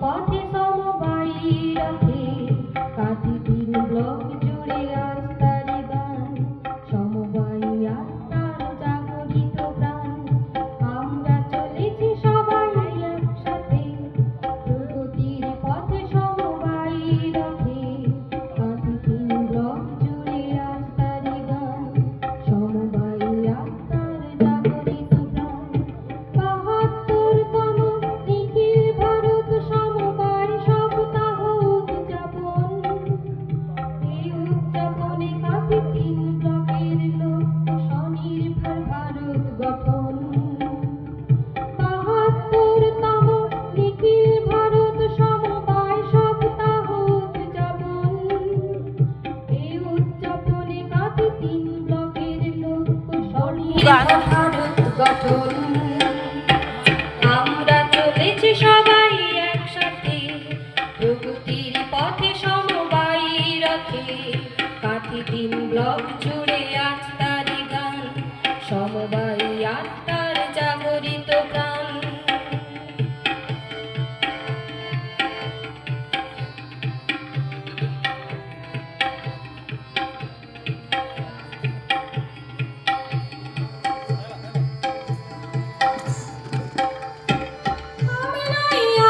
পথে সমবায়ী রাখে কাঁথি 3 ব্লক জুড়ে আজ তারি গান সমবায়ী আত্মার জাগরিত প্রাণ আমরা চলেছি সবাই একসাথে প্রগতির পথে সমবায়ী রাখে কাঁথি 3 ব্লক জুড়ে আজ তারি গান সমবায়ী আত্মার জাগরিত প্রাণ ৭২তম নিখিল ভারত সমবায় সপ্তাহ উদযাপন এই উদযাপনে কাঁথি 3 ব্লকের লক্ষ্য স্বনির্ভর ভারত গঠন ৭২তম নিখিল ভারত সমবায় সপ্তাহ উদযাপন এই উদযাপনে কাঁথি 3 ব্লকের লক্ষ্য স্বনির্ভর ভারত গঠন আমরা চলেছি সবাই একসাথে প্রগতির পথে সমবায়ী রাখে কাঁথি 3 ব্লক জুড়ে আজ তারি গান সমবায়ী আত্মার জাগরিত প্রাণ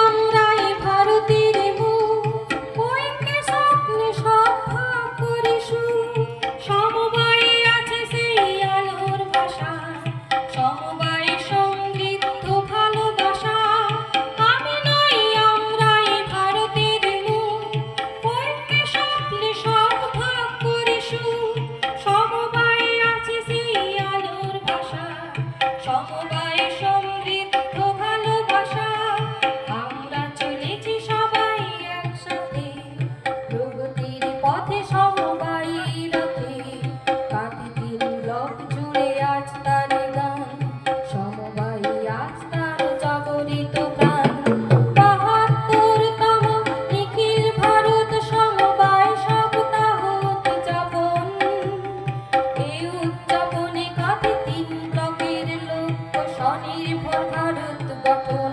আমরাই ভারতের মুখ ঐক্যে স্বপ্নে সব ভাগ করি সুখ সমবায়ে আছে সেই আলোর ভাষা সমবায়ে সমৃদ্ধ ভালোবাসা আমি নই আমরাই ভারতের মুখ ঐক্যে স্বপ্নে সব ভাগ করি সুখ সমবায়ে আছে সেই আলোর ভাষা সমবায়ে সমৃদ্ধ ভালোবাসা আমরা চলেছি সবাই একসাথে প্রগতির পথে সমবায়ী রাখে কাঁথি 3 ব্লক জুড়ে আজ তারি গান সমবায়ী আজ তার জাগরিত প্রাণ ৭২তম নিখিল ভারত সমবায় সপ্তাহ উদযাপন এই উদযাপনে কাঁথি 3 ব্লকের লক্ষ্য স্বনির্ভর ভারত গঠন